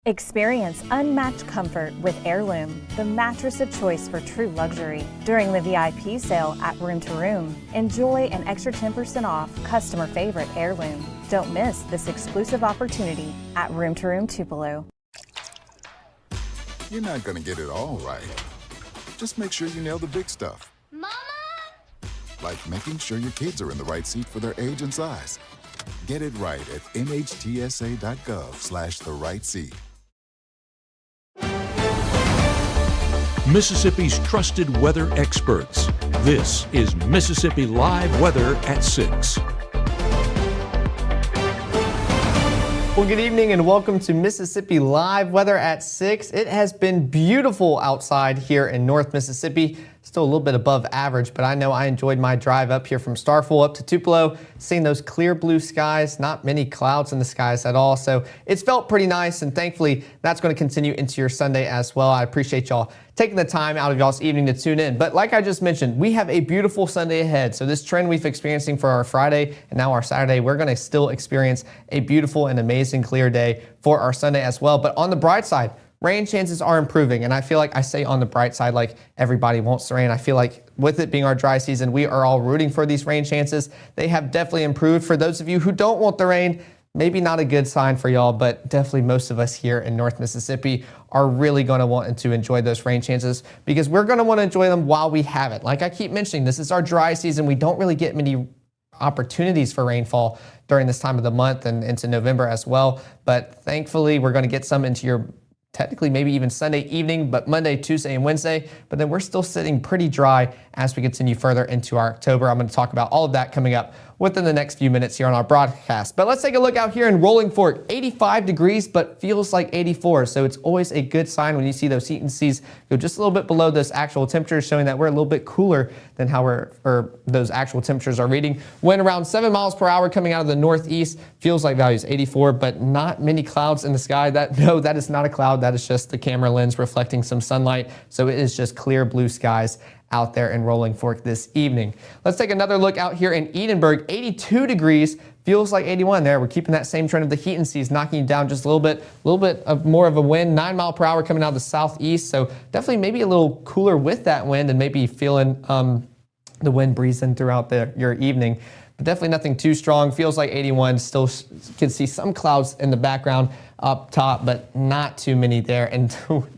Experience unmatched comfort with Heirloom, the mattress of choice for true luxury. During the VIP sale at Room to Room, enjoy an extra 10% off customer favorite Heirloom. Don't miss this exclusive opportunity at Room to Room Tupelo. You're not going to get it all right. Just make sure you nail the big stuff. Mama! Like making sure your kids are in the right seat for their age and size. Get it right at nhtsa.gov/the right seat. Mississippi's trusted weather experts. This is Mississippi Live Weather at 6. Well, good evening and welcome to Mississippi Live Weather at 6. It has been beautiful outside here in North Mississippi. Still a little bit above average, but I know I enjoyed my drive up here from Starkville up to Tupelo, seeing those clear blue skies, not many clouds in the skies at all. So it's felt pretty nice, and thankfully that's going to continue into your Sunday as well. I appreciate y'all taking the time out of y'all's evening to tune in. But like I just mentioned, we have a beautiful Sunday ahead. So this trend we've experiencing for our Friday and now our Saturday, we're going to still experience a beautiful and amazing clear day for our Sunday as well. But on the bright side, rain chances are improving, and I feel like I say on the bright side like everybody wants the rain. I feel like with it being our dry season, we are all rooting for these rain chances. They have definitely improved. For those of you who don't want the rain, maybe not a good sign for y'all, but definitely most of us here in North Mississippi are really going to want to enjoy those rain chances because we're going to want to enjoy them while we have it. Like I keep mentioning, this is our dry season. We don't really get many opportunities for rainfall during this time of the month and into November as well. But thankfully, we're going to get some into your technically maybe even Sunday evening, but Monday, Tuesday, and Wednesday. But then we're still sitting pretty dry as we continue further into our October. I'm going to talk about all of that coming up within the next few minutes here on our broadcast. But let's take a look out here in Rolling Fork. 85 degrees, but feels like 84. So it's always a good sign when you see those heat indices go just a little bit below those actual temperatures, showing that we're a little bit cooler than how those actual temperatures are reading. Wind around 7 miles per hour coming out of the northeast. Feels like values 84, but not many clouds in the sky. No, that is not a cloud. That is just the camera lens reflecting some sunlight. So it is just clear blue skies out there in Rolling Fork this evening. Let's take another look out here in Edinburg. 82 degrees, feels like 81 there. We're keeping that same trend of the heat indices, knocking you down just a little bit of more of a wind, 9 mile per hour coming out of the southeast. So definitely maybe a little cooler with that wind and maybe feeling the wind breezing throughout your evening. But definitely nothing too strong. Feels like 81. Still can see some clouds in the background up top, but not too many there. And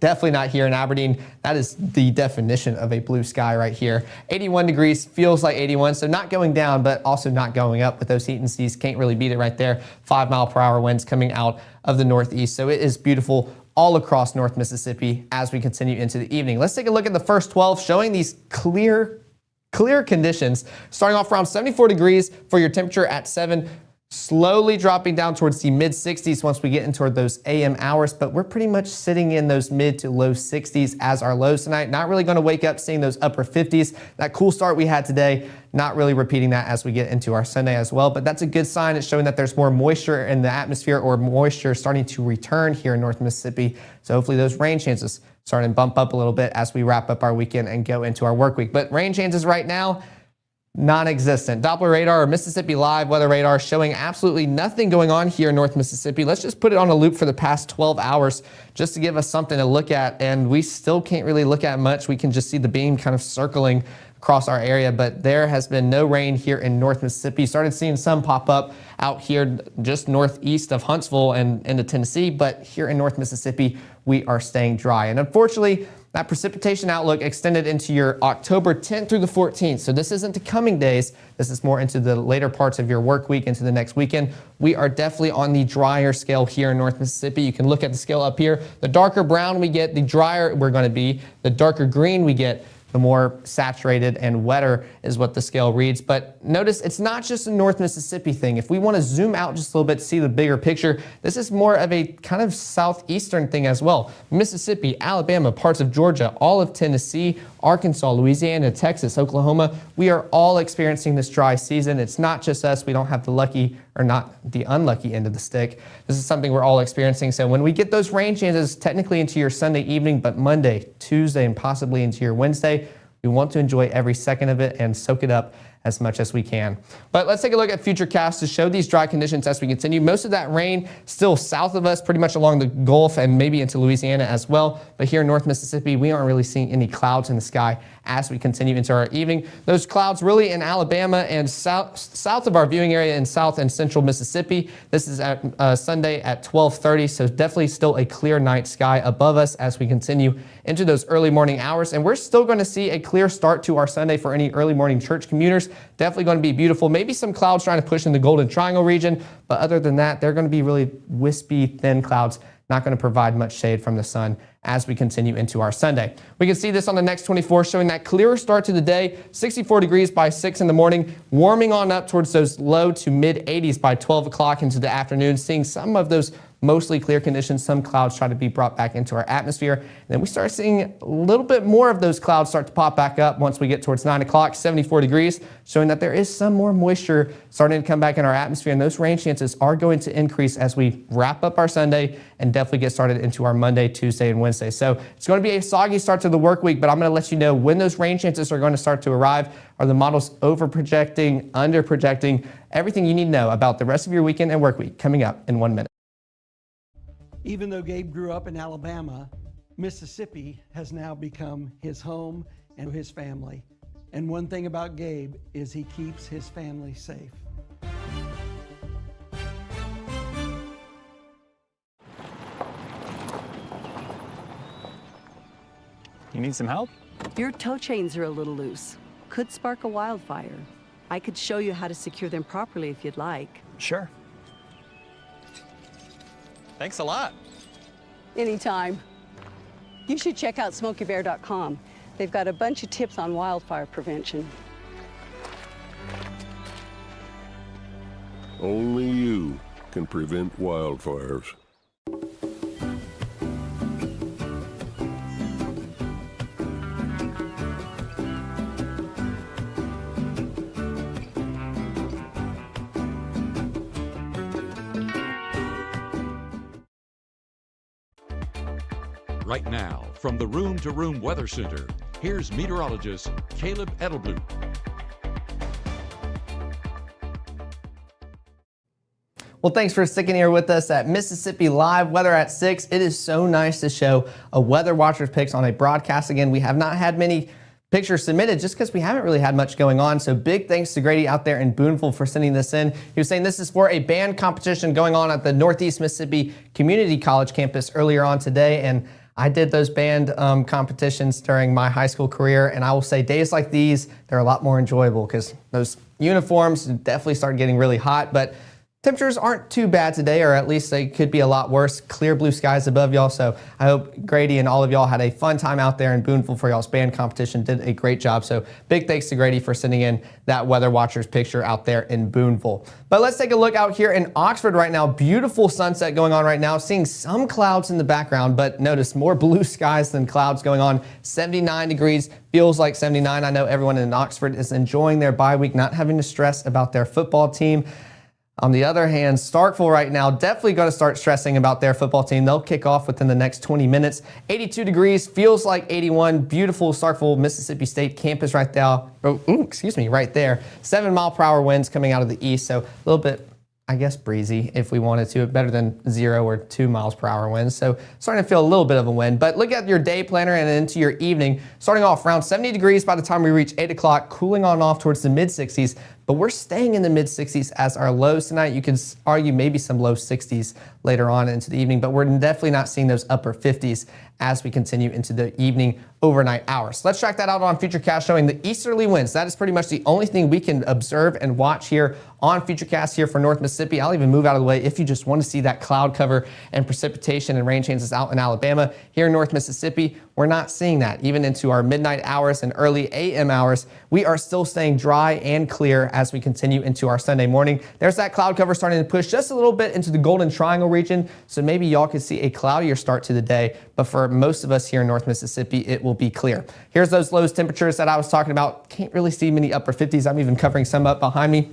definitely not here in Aberdeen. That is the definition of a blue sky right here. 81 degrees, feels like 81. So not going down, but also not going up with those heat indices. Can't really beat it right there. 5 mile per hour winds coming out of the northeast. So it is beautiful all across North Mississippi as we continue into the evening. Let's take a look at the first 12, showing these clear conditions, starting off around 74 degrees for your temperature at 7, slowly dropping down towards the mid 60s once we get into those AM hours, but we're pretty much sitting in those mid to low 60s as our lows tonight. Not really going to wake up seeing those upper 50s. That cool start we had today, not really repeating that as we get into our Sunday as well, but that's a good sign. It's showing that there's more moisture in the atmosphere, or moisture starting to return here in North Mississippi. So hopefully those rain chances starting to bump up a little bit as we wrap up our weekend and go into our work week. But rain chances right now, non-existent. Doppler radar or Mississippi Live weather radar showing absolutely nothing going on here in North Mississippi. Let's just put it on a loop for the past 12 hours just to give us something to look at. And we still can't really look at much. We can just see the beam kind of circling across our area, but there has been no rain here in North Mississippi. Started seeing some pop up out here just northeast of Huntsville and into Tennessee, but here in North Mississippi, we are staying dry. And unfortunately, that precipitation outlook extended into your October 10th through the 14th. So this isn't the coming days. This is more into the later parts of your work week, into the next weekend. We are definitely on the drier scale here in North Mississippi. You can look at the scale up here. The darker brown we get, the drier we're going to be. The darker green we get, the more saturated and wetter is what the scale reads. But notice it's not just a North Mississippi thing. If we want to zoom out just a little bit to see the bigger picture, this is more of a kind of southeastern thing as well. Mississippi, Alabama, parts of Georgia, all of Tennessee, Arkansas, Louisiana, Texas, Oklahoma, we are all experiencing this dry season. It's not just us. We don't have the lucky or not the unlucky end of the stick. This is something we're all experiencing. So when we get those rain chances technically into your Sunday evening, but Monday, Tuesday, and possibly into your Wednesday, we want to enjoy every second of it and soak it up as much as we can. But let's take a look at Futurecast to show these dry conditions as we continue. Most of that rain still south of us, pretty much along the Gulf and maybe into Louisiana as well. But here in North Mississippi, we aren't really seeing any clouds in the sky as we continue into our evening. Those clouds really in Alabama and south of our viewing area in South and Central Mississippi. This is at Sunday at 12:30, so definitely still a clear night sky above us as we continue into those early morning hours. And we're still going to see a clear start to our Sunday for any early morning church commuters. Definitely going to be beautiful. Maybe some clouds trying to push in the Golden Triangle region, but other than that, they're going to be really wispy, thin clouds, not going to provide much shade from the sun as we continue into our Sunday. We can see this on the next 24, showing that clearer start to the day, 64 degrees by 6 in the morning, warming on up towards those low to mid 80s by 12 o'clock into the afternoon, seeing some of those mostly clear conditions, some clouds try to be brought back into our atmosphere. And then we start seeing a little bit more of those clouds start to pop back up once we get towards 9 o'clock, 74 degrees, showing that there is some more moisture starting to come back in our atmosphere. And those rain chances are going to increase as we wrap up our Sunday and definitely get started into our Monday, Tuesday, and Wednesday. So it's going to be a soggy start to the work week, but I'm going to let you know when those rain chances are going to start to arrive. Are the models over projecting, under projecting? Everything you need to know about the rest of your weekend and work week coming up in 1 minute. Even though Gabe grew up in Alabama, Mississippi has now become his home and his family. And one thing about Gabe is he keeps his family safe. You need some help? Your tow chains are a little loose. Could spark a wildfire. I could show you how to secure them properly if you'd like. Sure. Thanks a lot. Anytime. You should check out SmokeyBear.com. They've got a bunch of tips on wildfire prevention. Only you can prevent wildfires. Right now, from the Room to Room Weather Center, here's meteorologist Caleb Edelblut. Well, thanks for sticking here with us at Mississippi Live Weather at 6. It is so nice to show a Weather Watchers picks on a broadcast again. We have not had many pictures submitted just because we haven't really had much going on. So big thanks to Grady out there in Boonville for sending this in. He was saying this is for a band competition going on at the Northeast Mississippi Community College campus earlier on today. And I did those band competitions during my high school career, and I will say days like these, they're a lot more enjoyable because those uniforms definitely start getting really hot, but temperatures aren't too bad today, or at least they could be a lot worse. Clear blue skies above y'all, so I hope Grady and all of y'all had a fun time out there in Boonville for y'all's band competition. Did a great job, so big thanks to Grady for sending in that Weather Watchers picture out there in Boonville. But let's take a look out here in Oxford right now. Beautiful sunset going on right now, seeing some clouds in the background, but notice more blue skies than clouds going on. 79 degrees, feels like 79. I know everyone in Oxford is enjoying their bye week, not having to stress about their football team. On the other hand, Starkville right now definitely going to start stressing about their football team. They'll kick off within the next 20 minutes. 82 degrees, feels like 81. Beautiful Starkville, Mississippi State campus right there. Right there. 7-mile-per-hour winds coming out of the east, so a little bit, I guess, breezy if we wanted to. Better than 0 or 2 miles per hour winds. So starting to feel a little bit of a wind. But look at your day planner and into your evening. Starting off around 70 degrees by the time we reach 8 o'clock, cooling on off towards the mid-60s. But we're staying in the mid-60s as our lows tonight. You could argue maybe some low 60s later on into the evening, but we're definitely not seeing those upper 50s as we continue into the evening overnight hours. Let's track that out on Futurecast, showing the easterly winds. That is pretty much the only thing we can observe and watch here on Futurecast here for North Mississippi. I'll even move out of the way if you just want to see that cloud cover and precipitation and rain chances out in Alabama. Here in North Mississippi, we're not seeing that. Even into our midnight hours and early AM hours, we are still staying dry and clear as we continue into our Sunday morning. There's that cloud cover starting to push just a little bit into the Golden Triangle region, so maybe y'all could see a cloudier start to the day, but for most of us here in North Mississippi, it will be clear. Here's those lows temperatures that I was talking about. Can't really see many upper 50s. I'm even covering some up behind me.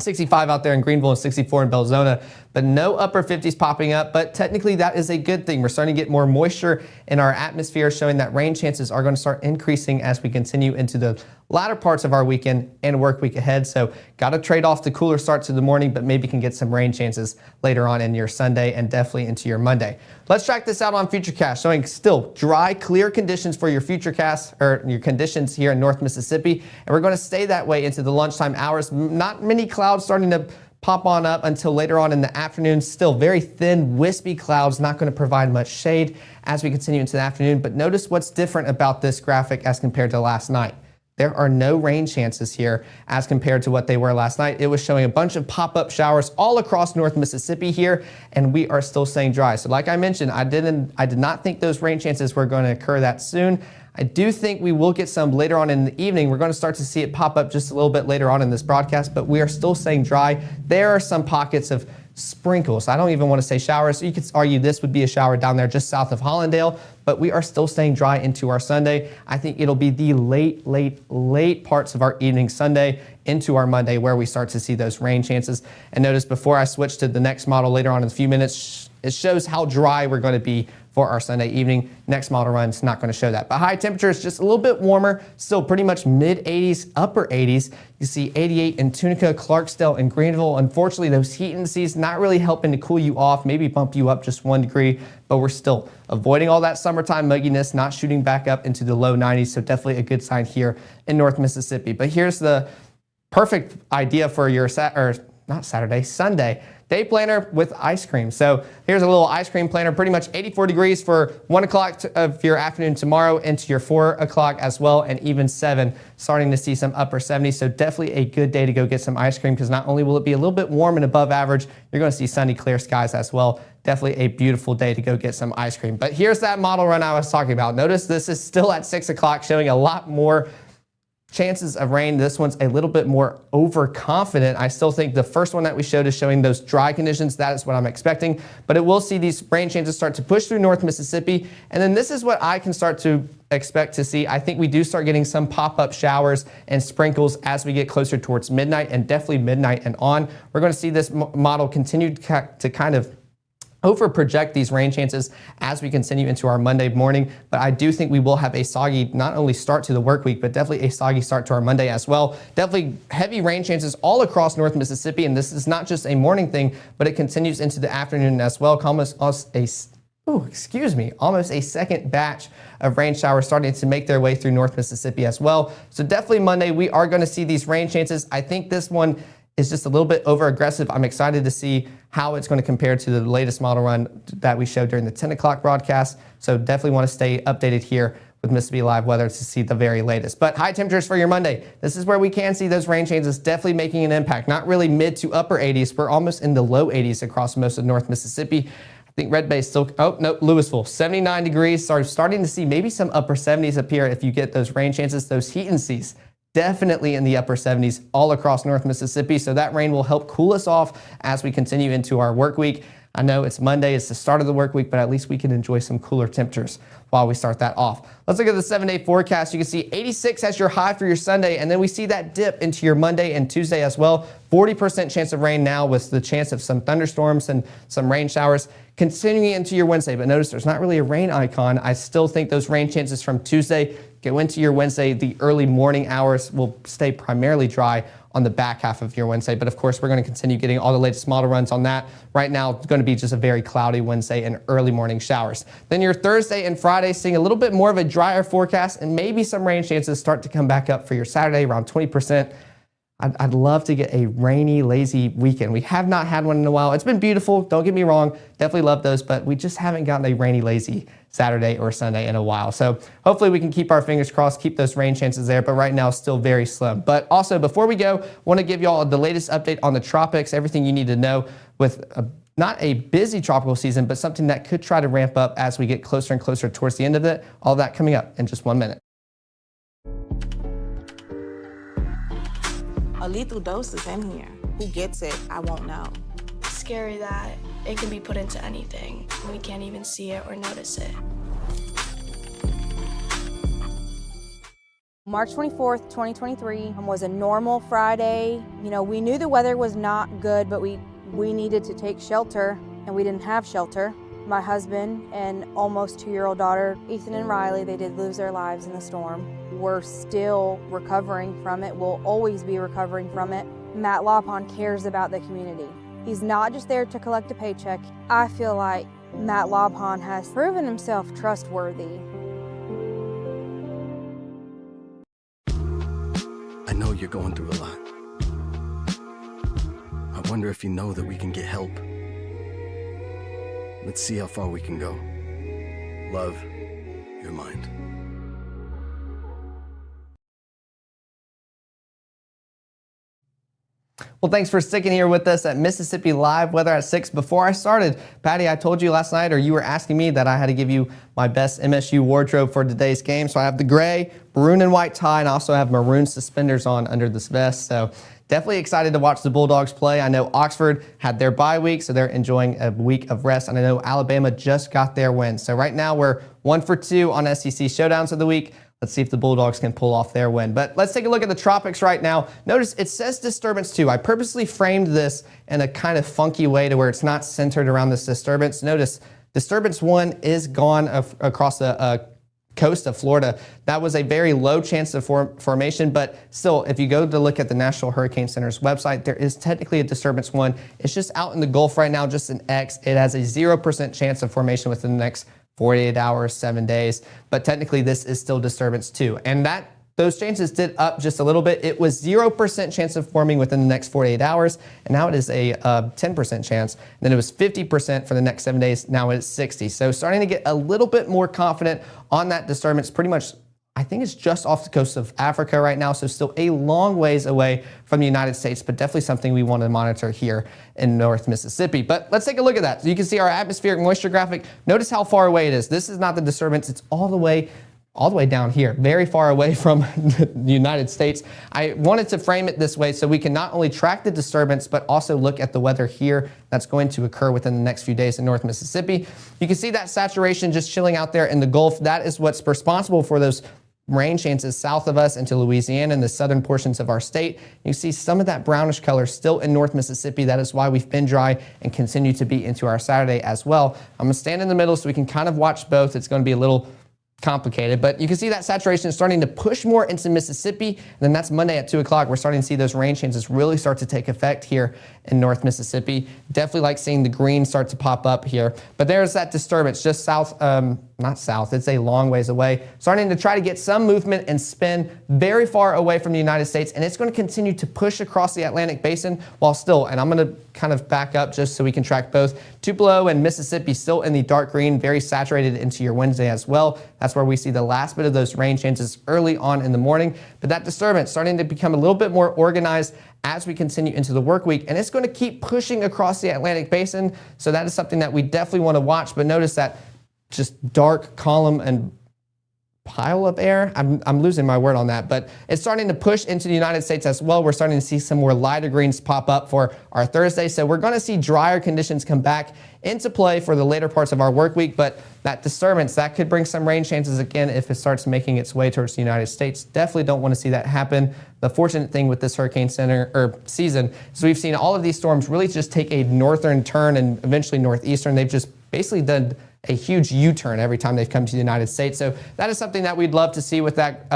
65 out there in Greenville and 64 in Belzona. but no upper 50s popping up. But technically that is a good thing. We're starting to get more moisture in our atmosphere, showing that rain chances are going to start increasing as we continue into the latter parts of our weekend and work week ahead. So got to trade off the cooler start to the morning, but maybe can get some rain chances later on in your Sunday and definitely into your Monday. Let's track this out on Futurecast, showing still dry, clear conditions for your Futurecast or your conditions here in North Mississippi. And we're going to stay that way into the lunchtime hours. Not many clouds starting to pop on up until later on in the afternoon. Still very thin, wispy clouds, not going to provide much shade as we continue into the afternoon. But notice what's different about this graphic as compared to last night. There are no rain chances here as compared to what they were last night. It was showing a bunch of pop-up showers all across North Mississippi here, and we are still staying dry. So like I mentioned, I did not think those rain chances were going to occur that soon. I do think we will get some later on in the evening. We're going to start to see it pop up just a little bit later on in this broadcast, but we are still staying dry. There are some pockets of sprinkles. I don't even want to say showers. So you could argue this would be a shower down there just south of Hollandale, but we are still staying dry into our Sunday. I think it'll be the late parts of our evening Sunday into our Monday where we start to see those rain chances. And notice before I switch to the next model later on in a few minutes, it shows how dry we're going to be for our Sunday evening. Next model run is not going to show that. But high temperatures just a little bit warmer, still pretty much mid 80s, upper 80s. You see 88 in Tunica, Clarksdale, and Greenville. Unfortunately, those heat indices not really helping to cool you off, maybe bump you up just 1 degree, but we're still avoiding all that summertime mugginess, not shooting back up into the low 90s. So definitely a good sign here in North Mississippi. But here's the perfect idea for your Sunday day planner with ice cream. So here's a little ice cream planner, pretty much 84 degrees for 1 o'clock of your afternoon tomorrow into your 4 o'clock as well, and even 7, starting to see some upper 70s. So definitely a good day to go get some ice cream, because not only will it be a little bit warm and above average, you're going to see sunny, clear skies as well. Definitely a beautiful day to go get some ice cream. But here's that model run I was talking about. Notice this is still at 6 o'clock, showing a lot more chances of rain. This one's a little bit more overconfident. I still think the first one that we showed is showing those dry conditions. That is what I'm expecting, but it will see these rain chances start to push through North Mississippi. And then this is what I can start to expect to see. I think we do start getting some pop-up showers and sprinkles as we get closer towards midnight, and definitely midnight and on. We're going to see this model continue to kind of over project these rain chances as we continue into our Monday morning. But I do think we will have a soggy, not only start to the work week, but definitely a soggy start to our Monday as well. Definitely heavy rain chances all across North Mississippi. And this is not just a morning thing, but it continues into the afternoon as well. Almost a second batch of rain showers starting to make their way through North Mississippi as well. So definitely Monday, we are going to see these rain chances. I think this one is just a little bit over aggressive. I'm excited to see how it's going to compare to the latest model run that we showed during the 10 o'clock broadcast. So definitely want to stay updated here with Mississippi Live Weather to see the very latest. But high temperatures for your Monday. This is where we can see those rain changes definitely making an impact. Not really mid to upper 80s. We're almost in the low 80s across most of North Mississippi. I think Red Bay is still, Louisville, 79 degrees. Starting to see maybe some upper 70s up here if you get those rain chances, those heat indices. Definitely in the upper 70s all across North Mississippi. So that rain will help cool us off as we continue into our work week. I know it's Monday, it's the start of the work week, but at least we can enjoy some cooler temperatures while we start that off. Let's look at the 7-day forecast. You can see 86 as your high for your Sunday, and then we see that dip into your Monday and Tuesday as well. 40% chance of rain now with the chance of some thunderstorms and some rain showers continuing into your Wednesday. But notice there's not really a rain icon. I still think those rain chances from Tuesday go into your Wednesday. The early morning hours will stay primarily dry on the back half of your Wednesday. But of course, we're going to continue getting all the latest model runs on that. Right now, it's going to be just a very cloudy Wednesday and early morning showers. Then your Thursday and Friday, seeing a little bit more of a drier forecast, and maybe some rain chances start to come back up for your Saturday, around 20%. I'd love to get a rainy, lazy weekend. We have not had one in a while. It's been beautiful, don't get me wrong. Definitely love those, but we just haven't gotten a rainy, lazy Saturday or Sunday in a while. So hopefully we can keep our fingers crossed, keep those rain chances there, but right now still very slim. But also, before we go, I want to give you all the latest update on the tropics, everything you need to know with not a busy tropical season, but something that could try to ramp up as we get closer and closer towards the end of it. All that coming up in just 1 minute. A lethal dose is in here. Who gets it, I won't know. Scary that it can be put into anything. We can't even see it or notice it. March 24th, 2023 was a normal Friday. You know, we knew the weather was not good, but we We needed to take shelter, and we didn't have shelter. My husband and almost 2-year-old daughter, Ethan and Riley, they did lose their lives in the storm. We're still recovering from it. We'll always be recovering from it. Matt Lawpon cares about the community. He's not just there to collect a paycheck. I feel like Matt Lawpon has proven himself trustworthy. I know you're going through a lot. I wonder if you know that we can get help. Let's see how far we can go. Love, your mind. Well, thanks for sticking here with us at Mississippi Live Weather at 6. Before I started, Patty, I told you last night, or you were asking me, that I had to give you my best MSU wardrobe for today's game. So I have the gray, maroon and white tie, and I also have maroon suspenders on under this vest. So definitely excited to watch the Bulldogs play. I know Oxford had their bye week, so they're enjoying a week of rest. And I know Alabama just got their win. So right now we're 1 for 2 on SEC Showdowns of the week. Let's see if the Bulldogs can pull off their win. But let's take a look at the tropics right now. Notice it says disturbance 2. I purposely framed this in a kind of funky way to where it's not centered around this disturbance. Notice disturbance 1 is gone across the coast of Florida. That was a very low chance of formation, but still, if you go to look at the National Hurricane Center's website, there is technically a disturbance 1. It's just out in the Gulf right now, just an X. It has a 0% chance of formation within the next 48 hours, 7 days, but technically this is still disturbance 2. And those chances did up just a little bit. It was 0% chance of forming within the next 48 hours, and now it is a 10% chance. And then it was 50% for the next 7 days. Now it's 60. So starting to get a little bit more confident on that disturbance. Pretty much, I think it's just off the coast of Africa right now, so still a long ways away from the United States, but definitely something we want to monitor here in North Mississippi. But let's take a look at that. So you can see our atmospheric moisture graphic. Notice how far away it is. This is not the disturbance. It's all the way down here, very far away from the United States. I wanted to frame it this way so we can not only track the disturbance, but also look at the weather here that's going to occur within the next few days in North Mississippi. You can see that saturation just chilling out there in the Gulf. That is what's responsible for those rain chances south of us into Louisiana and the southern portions of our state. You see some of that brownish color still in North Mississippi. That is why we've been dry and continue to be into our Saturday as well. I'm gonna stand in the middle so we can kind of watch both. It's gonna be a little complicated, but you can see that saturation is starting to push more into Mississippi, and then that's Monday at 2 o'clock. We're starting to see those rain chances really start to take effect here in North Mississippi. Definitely like seeing the green start to pop up here, but there's that disturbance just south, not south, it's a long ways away, starting to try to get some movement and spin very far away from the United States, and it's going to continue to push across the Atlantic Basin while still, and I'm going to kind of back up just so we can track both. Tupelo and Mississippi still in the dark green, very saturated into your Wednesday as well. That's where we see the last bit of those rain chances early on in the morning, but that disturbance starting to become a little bit more organized as we continue into the work week, and it's going to keep pushing across the Atlantic Basin, so that is something that we definitely want to watch. But notice that just dark column and pile of air. I'm losing my word on that, but it's starting to push into the United States as well. We're starting to see some more lighter greens pop up for our Thursday. So we're going to see drier conditions come back into play for the later parts of our work week, but that disturbance, that could bring some rain chances again if it starts making its way towards the United States. Definitely don't want to see that happen. The fortunate thing with this hurricane season is we've seen all of these storms really just take a northern turn and eventually northeastern. They've just basically done a huge U-turn every time they've come to the United States. So that is something that we'd love to see with that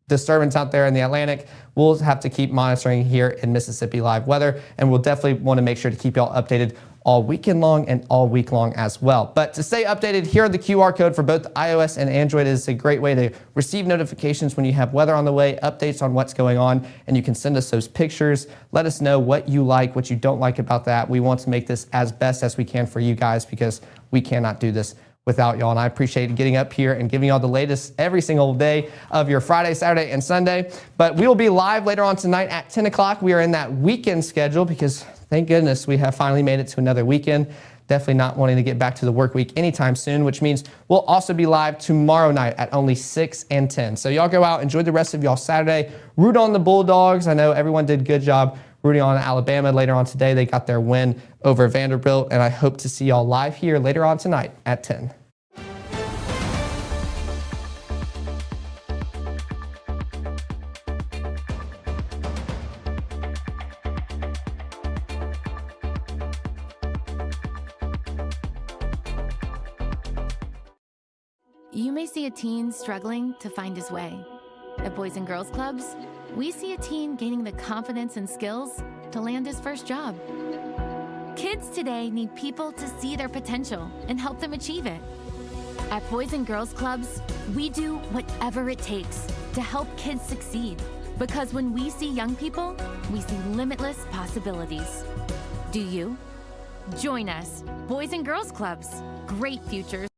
disturbance out there in the Atlantic. We'll have to keep monitoring here in Mississippi Live Weather, and we'll definitely want to make sure to keep y'all updated all weekend long and all week long as well. But to stay updated, here are the QR code for both iOS and Android. It is a great way to receive notifications when you have weather on the way, updates on what's going on, and you can send us those pictures. Let us know what you like, what you don't like about that. We want to make this as best as we can for you guys because we cannot do this without y'all. And I appreciate getting up here and giving y'all the latest every single day of your Friday, Saturday, and Sunday. But we will be live later on tonight at 10 o'clock. We are in that weekend schedule because thank goodness we have finally made it to another weekend. Definitely not wanting to get back to the work week anytime soon, which means we'll also be live tomorrow night at only 6 and 10. So y'all go out, enjoy the rest of y'all Saturday. Root on the Bulldogs. I know everyone did a good job rooting on Alabama later on today. They got their win over Vanderbilt, and I hope to see y'all live here later on tonight at 10. You may see a teen struggling to find his way. At Boys and Girls Clubs, we see a teen gaining the confidence and skills to land his first job. Kids today need people to see their potential and help them achieve it. At Boys and Girls Clubs, we do whatever it takes to help kids succeed. Because when we see young people, we see limitless possibilities. Do you? Join us, Boys and Girls Clubs. Great futures.